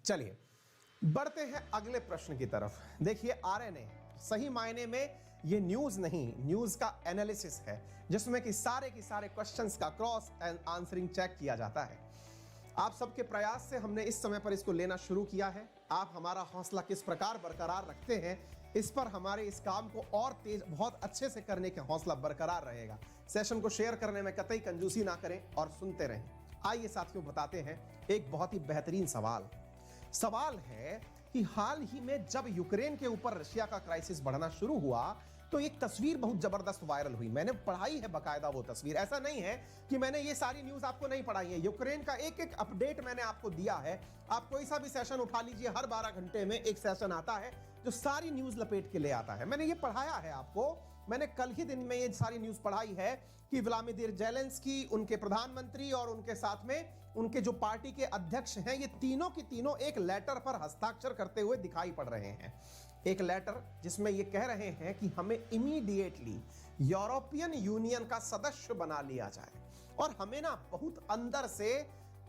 चलिए बढ़ते हैं अगले प्रश्न की तरफ। देखिए आरएनए सही मायने में ये न्यूज नहीं, न्यूज का एनालिसिस है, जिसमें कि सारे के सारे क्वेश्चंस का क्रॉस एंड आंसरिंग चेक किया जाता है। आप सबके प्रयास से हमने इस समय पर इसको लेना शुरू किया है। आप हमारा हौसला किस प्रकार बरकरार रखते हैं, इस पर हमारे इस काम को और तेज बहुत अच्छे से करने का हौसला बरकरार रहेगा। सेशन को शेयर करने में कतई कंजूसी ना करें और सुनते रहें। आइए साथियों बताते हैं एक बहुत ही बेहतरीन सवाल है कि हाल ही में जब यूक्रेन के ऊपर रशिया का क्राइसिस बढ़ना शुरू हुआ तो एक तस्वीर बहुत जबरदस्त वायरल हुई। मैंने पढ़ाई है बकायदा वो तस्वीर, ऐसा नहीं है कि मैंने ये सारी न्यूज आपको नहीं पढ़ाई है। यूक्रेन का एक एक अपडेट मैंने आपको दिया है। आप कोई सा भी सेशन उठा लीजिए, हर 12 घंटे में एक सेशन आता है जो सारी न्यूज लपेट के ले आता है। मैंने ये पढ़ाया है आपको, मैंने कल ही दिन में ये सारी न्यूज पढ़ाई है कि व्लादिमीर ज़ेलेंस्की, उनके प्रधानमंत्री और उनके साथ में उनके जो पार्टी के अध्यक्ष हैं, ये तीनों की तीनों एक लेटर पर हस्ताक्षर करते हुए दिखाई पड़ रहे हैं। एक लेटर जिसमें ये कह रहे हैं कि हमें इमीडिएटली यूरोपियन यूनियन का सदस्य बना लिया जाए। और हमें ना बहुत अंदर से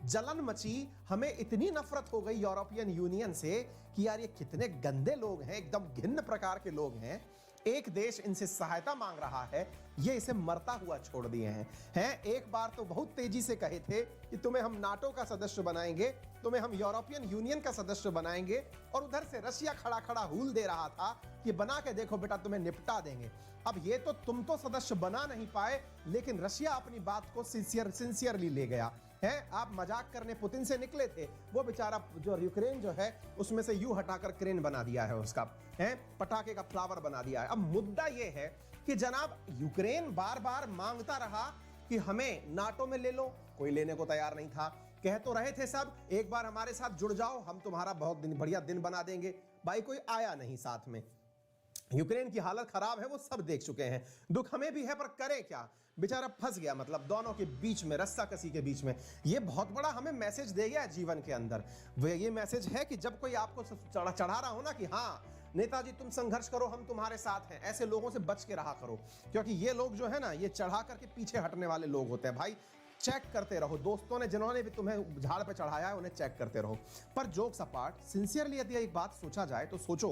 जलन मची, हमें इतनी नफरत हो गई यूरोपियन यूनियन से कि यार ये कितने गंदे लोग हैं, एकदम घिन्न प्रकार के लोग हैं। एक देश इनसे सहायता मांग रहा है, ये इसे मरता हुआ छोड़ दिए हैं। एक बार तो बहुत तेजी से कहे थे कि तुम्हें हम नाटो का सदस्य बनाएंगे, तुम्हें हम यूरोपियन यूनियन का सदस्य बनाएंगे, और उधर से रशिया खड़ा खड़ा हूल दे रहा था कि बना के देखो बेटा तुम्हें निपटा देंगे। अब ये तो तुम तो सदस्य बना नहीं पाए, लेकिन रशिया अपनी बात को सिंसियरली ले गया है। आप मजाक करने पुतिन से निकले थे, वो बेचारा जो यूक्रेन जो है उसमें से यू हटाकर क्रेन बना दिया है, उसका है पटाखे का फ्लावर बना दिया है। अब मुद्दा ये है कि जनाब यूक्रेन बार बार मांगता रहा कि हमें नाटो में ले लो, कोई लेने को तैयार नहीं था। कह तो रहे थे सब एक बार हमारे साथ जुड़ जाओ, हम तुम्हारा बहुत बढ़िया दिन बना देंगे, भाई कोई आया नहीं साथ में। यूक्रेन की हालत खराब है, वो सब देख चुके हैं। दुख हमें भी है, पर करें क्या, बेचारा फंस गया, मतलब दोनों के बीच में, रस्साकसी के बीच में। ये बहुत बड़ा हमें मैसेज दे गया जीवन के अंदर। ये मैसेज है कि जब कोई आपको चढ़ा रहा हो ना कि हाँ नेताजी तुम संघर्ष करो, हम तुम्हारे साथ हैं, ऐसे लोगों से बच के रहा करो, क्योंकि ये लोग जो है ना, ये चढ़ा करके पीछे हटने वाले लोग होते हैं। भाई चेक करते रहो, दोस्तों ने जिन्होंने भी तुम्हें झाड़ पे चढ़ाया है उन्हें चेक करते रहो। पर जोक्स अपार्ट, सिंसियरली यदि एक बात सोचा जाए तो सोचो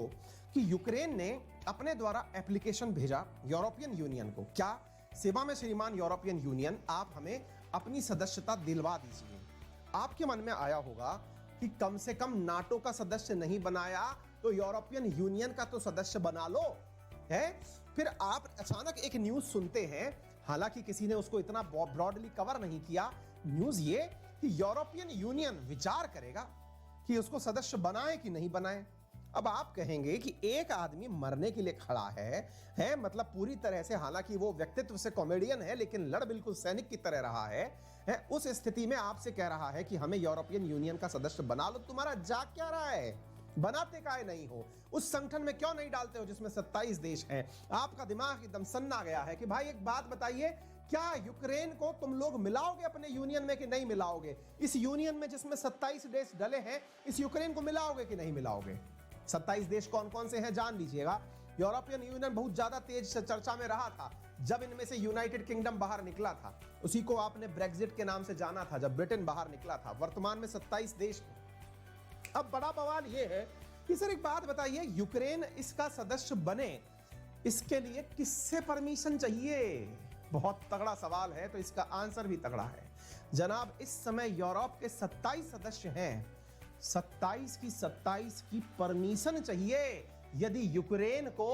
कि यूक्रेन ने अपने द्वारा एप्लीकेशन भेजा यूरोपियन यूनियन को, क्या सेवा में श्रीमान यूरोपियन यूनियन आप हमें अपनी सदस्यता दिलवा दीजिए। आपके मन में आया होगा कि कम से कम नाटो का सदस्य नहीं बनाया तो यूरोपियन यूनियन का तो सदस्य बना लो है। फिर आप अचानक एक न्यूज सुनते हैं, हालांकि किसी ने उसको इतना ब्रॉडली कवर नहीं किया, न्यूज ये कि यूरोपियन यूनियन विचार करेगा कि उसको सदस्य बनाए कि नहीं बनाए। अब आप कहेंगे कि एक आदमी मरने के लिए खड़ा है मतलब पूरी तरह से, हालांकि वो व्यक्तित्व से कॉमेडियन है लेकिन लड़ बिल्कुल सैनिक की तरह रहा है, उस स्थिति में आपसे कह रहा है कि हमें यूरोपियन यूनियन का सदस्य बना लो। तुम्हारा जाग क्या रहा है, बनाते काहे नहीं हो, उस संगठन में क्यों नहीं डालते हो जिसमें 27 देश हैं। आपका दिमाग एकदम सन्ना गया है कि भाई एक बात बताइए, क्या यूक्रेन को तुम लोग मिलाओगे अपने यूनियन में कि नहीं मिलाओगे? इस यूनियन में जिसमें 27 देश डले हैं, इस यूक्रेन को मिलाओगे कि नहीं मिलाओगे? 27 देश कौन कौन से हैं जान लीजिएगा। यूरोपियन यूनियन बहुत ज्यादा तेज चर्चा में रहा था जब इनमें से यूनाइटेड किंगडम बाहर निकला था, उसी को आपने ब्रेक्जिट के नाम से जाना था, जब ब्रिटेन बाहर निकला था। वर्तमान में 27 देश। अब बड़ा बवाल यह है कि सर एक बात बताइए, यूक्रेन इसका सदस्य बने, इसके लिए किससे परमिशन चाहिए? बहुत तगड़ा सवाल है, तो इसका आंसर भी तगड़ा है जनाब। इस समय यूरोप के 27 सदस्य हैं, 27 की परमिशन चाहिए यदि यूक्रेन को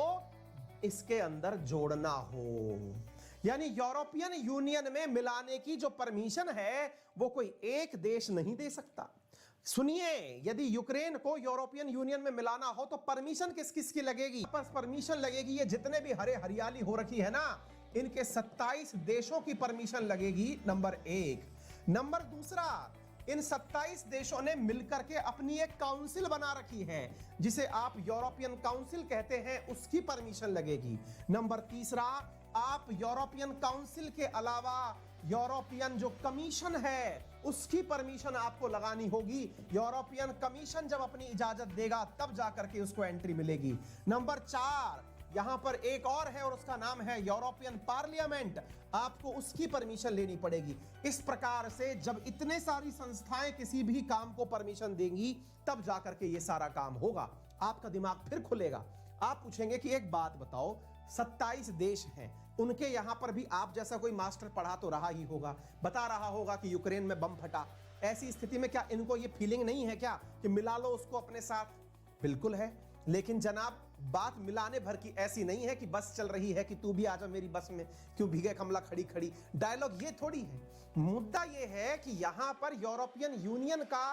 इसके अंदर जोड़ना हो। यानी यूरोपियन यूनियन में मिलाने की जो परमिशन है वो कोई एक देश नहीं दे सकता। सुनिए, यदि यूक्रेन को यूरोपियन यूनियन में मिलाना हो तो परमिशन किस किस की लगेगी? बस परमिशन लगेगी ये जितने भी हरियाली हो रखी है ना, इनके 27 देशों की परमिशन लगेगी, नंबर 1। नंबर दूसरा, इन 27 देशों ने मिलकर के अपनी एक काउंसिल बना रखी है जिसे आप यूरोपियन काउंसिल कहते हैं, उसकी परमिशन लगेगी। नंबर तीसरा, आप यूरोपियन काउंसिल के अलावा यूरोपियन जो कमीशन है उसकी परमिशन आपको लगानी होगी। यूरोपियन कमीशन जब अपनी इजाजत देगा तब जाकर के उसको एंट्री मिलेगी। नंबर 4, यहां पर एक और है और उसका नाम है यूरोपियन पार्लियामेंट, आपको उसकी परमिशन लेनी पड़ेगी। इस प्रकार से जब इतने सारी संस्थाएं किसी भी काम को परमिशन देंगी तब जाकर के ये सारा काम होगा। आपका दिमाग फिर खुलेगा। आप पूछेंगे कि एक बात बताओ, 27 देश हैं, उनके यहां पर भी आप जैसा कोई मास्टर पढ़ा तो रहा ही होगा, बता रहा होगा कि यूक्रेन में बम फटा। ऐसी स्थिति में क्या इनको ये फीलिंग नहीं है क्या कि मिला लो उसको अपने साथ? बिल्कुल है, लेकिन जनाब बात मिलाने भर की ऐसी नहीं है कि बस चल रही है कि तू भी आजा मेरी बस में, क्यों भीगे कमला खड़ी खड़ी। डायलॉग ये थोड़ी है। मुद्दा ये है कि यहां पर यूरोपियन यूनियन का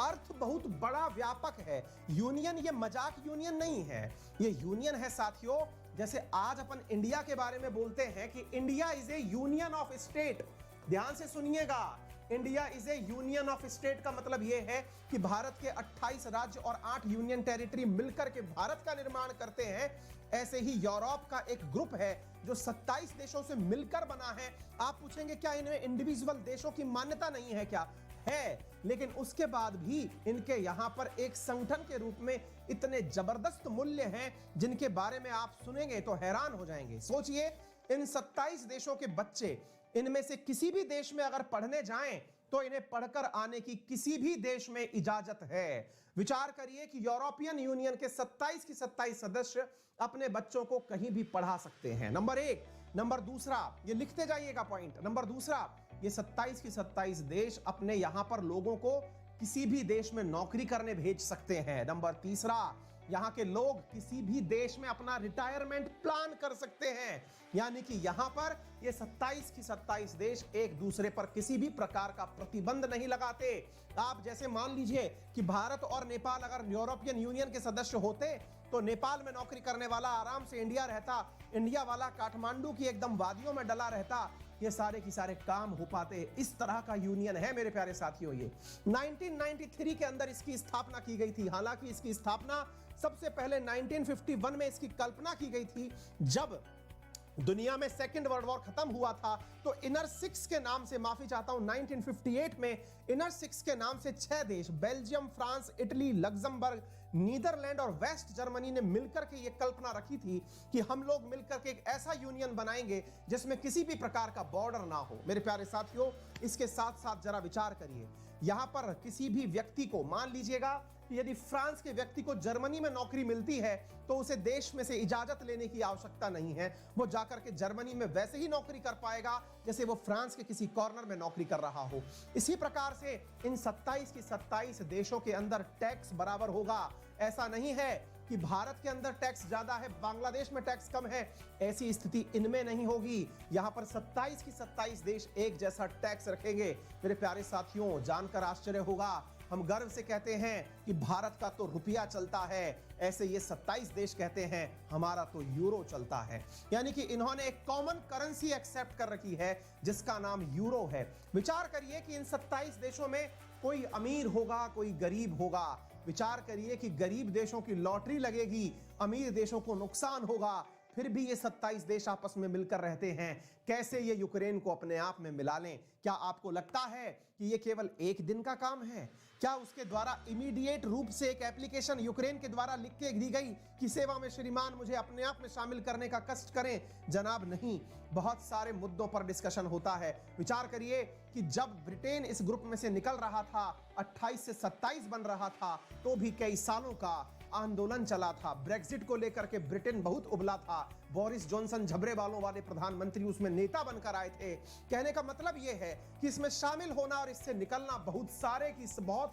अर्थ बहुत बड़ा व्यापक है। यूनियन ये मजाक यूनियन नहीं है, ये यूनियन है साथियों। जैसे आज अपन इंडिया के बारे में बोलते हैं कि India is A union of state. ध्यान से सुनिएगा, India is A union of state का मतलब यह है कि भारत के 28 राज्य और 8 यूनियन टेरिटरी मिलकर के भारत का निर्माण करते हैं। ऐसे ही यूरोप का एक ग्रुप है जो 27 देशों से मिलकर बना है। आप पूछेंगे क्या इनमें इंडिविजुअल देशों की मान्यता नहीं है क्या? है, लेकिन उसके बाद भी इनके यहां पर एक संगठन के रूप में इतने जबरदस्त मूल्य हैं जिनके बारे में आप सुनेंगे तो हैरान हो जाएंगे। सोचिए, इन 27 देशों के बच्चे इनमें से किसी भी देश में अगर पढ़ने जाएं तो इन्हें पढ़कर आने की किसी भी देश में इजाजत है। विचार करिए कि यूरोपियन यूनियन के 27 की 27 सदस्य अपने बच्चों को कहीं भी पढ़ा सकते हैं। नंबर एक। नंबर दूसरा, ये लिखते जाइएगा पॉइंट। नंबर दूसरा, ये 27 की 27 देश अपने यहां पर लोगों को किसी भी देश में नौकरी करने भेज सकते हैं। नंबर तीसरा, यहां के लोग किसी भी देश में अपना रिटायरमेंट प्लान कर सकते हैं। यानी कि यहां पर ये 27 की 27 देश एक दूसरे पर किसी भी प्रकार का प्रतिबंध नहीं लगाते। आप जैसे मान लीजिए कि भारत और नेपाल अगर यूरोपियन यूनियन के सदस्य होते तो नेपाल में नौकरी करने वाला आराम से इंडिया रहता, इंडिया वाला काठमांडू की एकदम वादियों में डला रहता, ये सारे की सारे काम हो पाते। इस तरह का यूनियन है मेरे प्यारे साथियों। ये 1993 के अंदर इसकी स्थापना की गई थी। हालांकि इसकी स्थापना सबसे पहले 1951 में इसकी कल्पना की गई थी, जब दुनिया में सेकेंड वर्ल्ड वॉर खत्म हुआ था। तो इनर सिक्स के नाम से, माफी चाहता हूं, 1958 में इनर सिक्स के नाम से 6 देश, Belgium, France, Italy, Luxembourg, Netherland और वेस्ट जर्मनी ने मिलकर के ये कल्पना रखी थी कि हम लोग मिलकर के एक ऐसा यूनियन बनाएंगे जिसमें किसी भी प्रकार का बॉर्डर ना हो। मेरे प्यारे साथियों, इसके साथ साथ जरा विचार करिए, यहां पर किसी भी व्यक्ति को, मान लीजिएगा कि यदि फ्रांस के व्यक्ति को जर्मनी में नौकरी मिलती है तो उसे देश में से इजाजत लेने की आवश्यकता नहीं है। वो जाकर के जर्मनी में वैसे ही नौकरी कर पाएगा जैसे वो फ्रांस के किसी कॉर्नर में नौकरी कर रहा हो। इसी प्रकार से इन 27 की 27 देशों के अंदर टैक्स बराबर होगा। ऐसा नहीं है कि भारत के अंदर टैक्स ज्यादा है, बांग्लादेश में टैक्स कम है, ऐसी स्थिति इनमें नहीं होगी। यहां पर 27 की 27 देश एक जैसा टैक्स रखेंगे। मेरे प्यारे साथियों, जानकर आश्चर्य होगा, हम गर्व से कहते हैं कि भारत का तो रुपया चलता है, ऐसे ये 27 देश कहते हैं हमारा तो यूरो चलता है। यानी कि इन्होंने एक कॉमन करेंसी एक्सेप्ट कर रखी है जिसका नाम यूरो है। विचार करिए कि इन 27 देशों में कोई अमीर होगा, कोई गरीब होगा। विचार करिए कि गरीब देशों की लॉटरी लगेगी, अमीर देशों को नुकसान होगा, फिर भी ये 27 देश आपस में मिलकर रहते हैं। कैसे ये यूक्रेन को अपने आप में मिला लें? क्या आपको लगता है कि ये केवल एक दिन का काम है? क्या उसके द्वारा इमीडिएट रूप से एक एप्लीकेशन यूक्रेन के द्वारा लिख के दी गई कि सेवा में श्रीमान मुझे अपने आप में शामिल करने का कष्ट करें? जनाब नहीं, बहुत सारे मुद्दों पर डिस्कशन होता है। विचार करिए कि जब ब्रिटेन इस ग्रुप में से निकल रहा था, 28 से 27 बन रहा था, तो भी कई सालों का आंदोलन चला था। ब्रेक्सिट को लेकर के ब्रिटेन बहुत उबला था। बोरिस जॉनसन झबरे बालों वाले प्रधानमंत्री उसमें नेता बनकर आए थे। कहने का मतलब यह है कि इसमें शामिल होना और इससे निकलना बहुत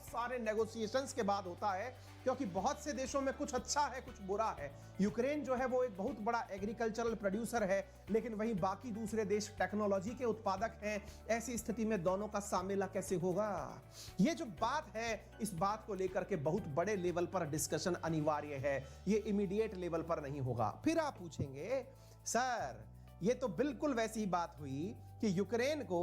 सारे नेगोशिएशंस के बाद होता है, क्योंकि बहुत से देशों में कुछ अच्छा है, कुछ बुरा है। यूक्रेन जो है वो एक बहुत बड़ा एग्रीकल्चरल प्रोड्यूसर है, लेकिन वहीं बाकी दूसरे देश टेक्नोलॉजी के उत्पादक हैं। ऐसी स्थिति में दोनों का सामेला कैसे होगा? ये जो बात है, इस बात को लेकर के बहुत बड़े लेवल पर डिस्कशन अनिवार्य है। ये इमीडिएट लेवल पर नहीं होगा। फिर आप पूछेंगे, सर ये तो बिल्कुल वैसी बात हुई कि यूक्रेन को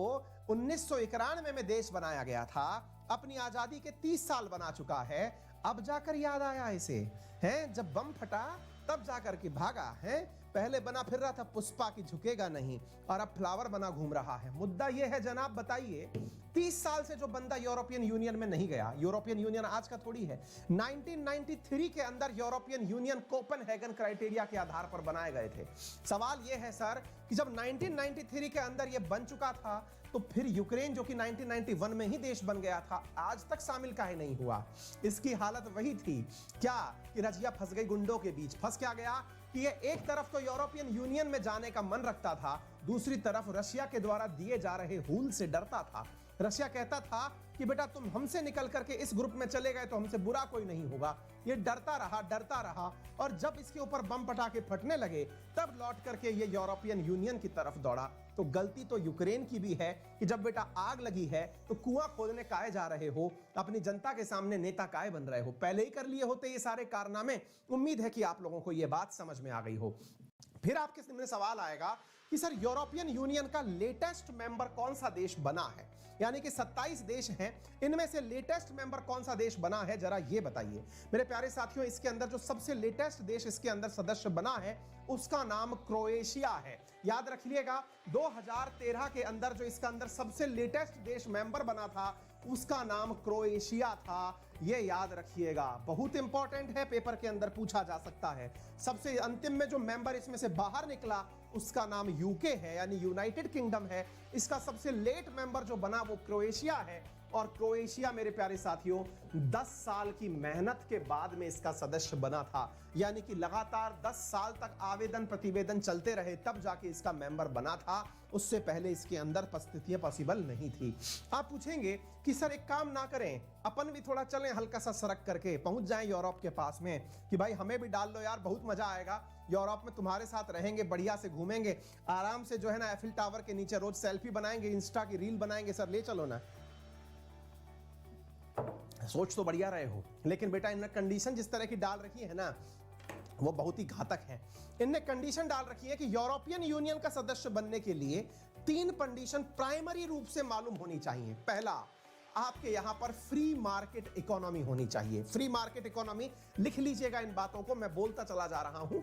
1991 में देश बनाया गया था, अपनी आजादी के 30 साल बना चुका है, अब जाकर याद आया इसे, हैं? जब बम फटा तब जाकर के भागा है। पहले बना फिर रहा था पुष्पा की झुकेगा नहीं, और अब फ्लावर बना घूम रहा है। मुद्दा यह है जनाब, बताइए 30 साल से जो बंदा यूरोपियन यूनियन में नहीं गया, यूरोपियन यूनियन आज का थोड़ी है, 1993 के अंदर यूरोपियन यूनियन कोपेनहेगन क्राइटेरिया के आधार पर बनाए गए थे। सवाल यह है सर कि जब 1993 के अंदर यह बन चुका था, तो फिर यूक्रेन जो कि 1991 में ही देश बन गया था, आज तक शामिल काहे नहीं हुआ? इसकी हालत वही थी क्या कि रजिया फंस गई गुंडों के बीच। फंस क्या गया कि ये एक तरफ तो यूरोपियन यूनियन में जाने का मन रखता था, दूसरी तरफ रशिया के द्वारा दिए जा रहे हुल से डरता था। रशिया कहता था कि बेटा तुम हमसे निकल करके इस ग्रुप में चले गए तो हमसे बुरा कोई नहीं होगा। ये डरता रहा, और जब इसके ऊपर बम पटाखे फटने लगे तब लौट करके ये यूरोपियन यूनियन की तरफ दौड़ा। तो गलती तो यूक्रेन की भी है कि जब बेटा आग लगी है तो कुआं खोदने काहे जा रहे हो, अपनी जनता के सामने नेता काहे बन रहे हो? पहले ही कर लिए होते ये सारे कारनामे। उम्मीद है कि आप लोगों को ये बात समझ में आ गई हो। फिर आपके सामने सवाल आएगा कि सर यूरोपियन यूनियन का लेटेस्ट मेंबर कौन सा देश बना है, यानी कि 27 देश हैं, इनमें से लेटेस्ट मेंबर कौन सा देश बना है, जरा ये बताइए मेरे प्यारे साथियों। इसके अंदर जो सबसे लेटेस्ट देश इसके अंदर सदस्य बना है उसका नाम क्रोएशिया है। याद रखिएगा 2013 के अंदर जो इसका अंदर सबसे लेटेस्ट देश मेंबर बना था उसका नाम क्रोएशिया था। ये याद रखिएगा, बहुत इंपॉर्टेंट है, पेपर के अंदर पूछा जा सकता है। सबसे अंतिम में जो मेंबर इसमें से बाहर निकला उसका नाम यूके है, यानी यूनाइटेड किंगडम है। इसका सबसे लेट मेंबर जो बना वो क्रोएशिया है, और क्रोएशिया मेरे प्यारे साथियों 10 साल की मेहनत के बाद में इसका सदस्य बना था, यानी कि लगातार 10 साल तक आवेदन प्रतिवेदन चलते रहे तब जाके इसका मेंबर बना था। उससे पहले इसके अंदर परिस्थितियां पॉसिबल नहीं थी। आप पूछेंगे कि सर एक काम ना करें, अपन भी थोड़ा चलें हल्का सा सरक करके पहुंच जाएं यूरोप के पास में, कि भाई हमें भी डाल लो यार, बहुत मजा आएगा यूरोप में, तुम्हारे साथ रहेंगे, बढ़िया से घूमेंगे, आराम से जो है ना एफिल टावर के नीचे रोज सेल्फी बनाएंगे, इंस्टा की रील बनाएंगे। सर ले चलो ना। सोच तो बढ़िया रहे हो, लेकिन बेटा इनने कंडीशन जिस तरह की डाल रखी है ना वो बहुत ही घातक है। इनने कंडीशन डाल रखी है कि यूरोपियन यूनियन का सदस्य बनने के लिए 3 कंडीशन प्राइमरी रूप से मालूम होनी चाहिए। पहला, आपके यहां पर फ्री मार्केट इकोनॉमी होनी चाहिए। फ्री मार्केट इकोनॉमी लिख लीजिएगा, इन बातों को मैं बोलता चला जा रहा हूं।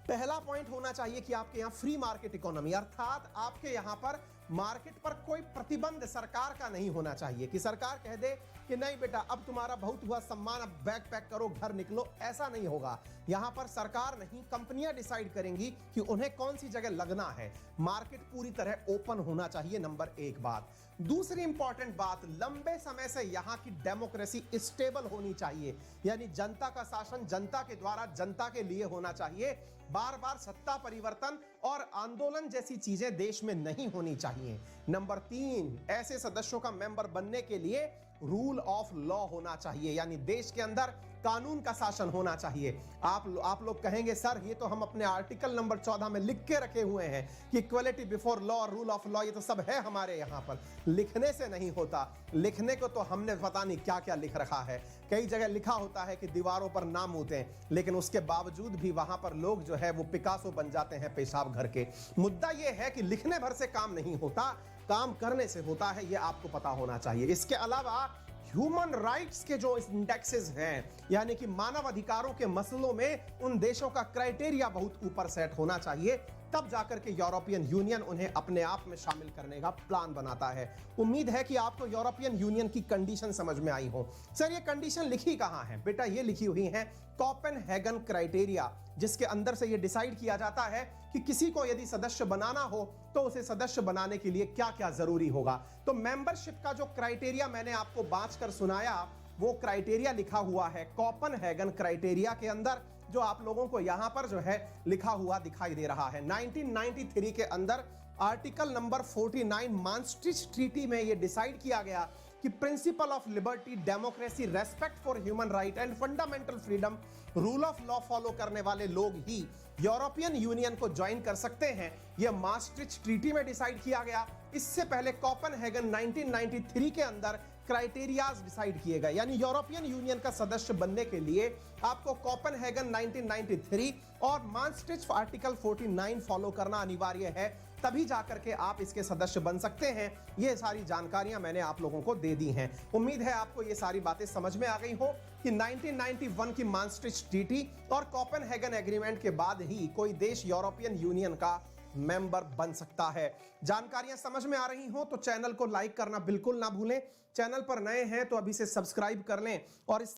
पहला पॉइंट होना चाहिए कि आपके यहां फ्री मार्केट इकोनॉमी, अर्थात आपके यहां पर मार्केट पर कोई प्रतिबंध सरकार का नहीं होना चाहिए कि सरकार कह दे कि नहीं बेटा अब तुम्हारा बहुत हुआ सम्मान, अब बैग पैक करो घर निकलो। ऐसा नहीं होगा। यहां पर सरकार नहीं, कंपनियां डिसाइड करेंगी कि उन्हें कौन सी जगह लगना है। मार्केट पूरी तरह ओपन होना चाहिए, नंबर 1 बात। दूसरी इंपॉर्टेंट बात, लंबे समय से यहां की डेमोक्रेसी स्टेबल होनी चाहिए, यानी जनता का शासन जनता के द्वारा जनता के लिए होना चाहिए। बार बार सत्ता परिवर्तन और आंदोलन जैसी चीजें देश में नहीं होनी चाहिए। नंबर 3, ऐसे सदस्यों का मेंबर बनने के लिए रूल ऑफ लॉ होना चाहिए, यानी देश के अंदर कानून का शासन होना चाहिए। आप लोग कहेंगे सर ये तो हम अपने आर्टिकल नंबर 14 में लिख के रखे हुए हैं कि इक्वलिटी बिफोर लॉ और रूल ऑफ लॉ, ये तो सब है हमारे यहाँ पर। लिखने से नहीं होता, लिखने को तो हमने पता नहीं क्या क्या लिख रखा है। कई जगह लिखा होता है कि दीवारों पर नाम होते हैं, लेकिन उसके बावजूद भी वहां पर लोग जो है वो पिकासो बन जाते हैं पेशाब घर के। मुद्दा ये है कि लिखने भर से काम नहीं होता, काम करने से होता है, ये आपको पता होना चाहिए। इसके अलावा ह्यूमन राइट्स के जो इंडेक्सेस हैं, यानी कि मानव अधिकारों के मसलों में उन देशों का क्राइटेरिया बहुत ऊपर सेट होना चाहिए, तब जाकर के यूरोपियन यूनियन उन्हें अपने आप में शामिल करने का प्लान बनाता है। उम्मीद है कि आपको यूरोपियन यूनियन की कंडीशन समझ में आई हो। सर ये कंडीशन लिखी कहां है? बेटा ये लिखी हुई है कोपेनहेगन क्राइटेरिया, जिसके अंदर से ये डिसाइड किया जाता है कि किसी को यदि सदस्य बनाना हो तो उसे सदस्य बनाने के लिए क्या क्या जरूरी होगा। तो मेंबरशिप का जो क्राइटेरिया मैंने आपको बांच कर सुनाया, वो क्राइटेरिया लिखा हुआ है कोपेनहेगन क्राइटेरिया के अंदर, जो आप लोगों को यहां पर जो है लिखा हुआ दिखाई दे रहा है। 1993 के अंदर आर्टिकल नंबर 49 maastricht ट्रीटी में यह डिसाइड किया गया कि principle of liberty, democracy, respect for human right and fundamental freedom, rule of law follow करने वाले लोग ही यूरोपियन यूनियन को ज्वाइन कर सकते हैं। यह maastricht ट्रीटी में डिसाइड किया गया। इससे पहले कोपेनहेगन 1993 के अंदर क्राइटेरियाज डिसाइड किए गए, यानी यूरोपियन यूनियन का सदस्य बनने के लिए आपको कोपेनहेगन 1993 और maastricht आर्टिकल 49 फॉलो करना अनिवार्य है, तभी जाकर के आप इसके सदस्य बन सकते हैं। ये सारी जानकारियां मैंने आप लोगों को दे दी हैं। उम्मीद है आपको ये सारी बातें समझ में आ गई हो। कि 1991 की maastricht ट्रीटी और कोपेनहेगन एग्रीमेंट के बाद ही कोई देश यूरोपियन यूनियन का मेंबर बन सकता है। जानकारियां समझ में आ रही हो तो चैनल को लाइक करना बिल्कुल ना भूलें। चैनल पर नए हैं तो अभी से सब्सक्राइब कर लें और इस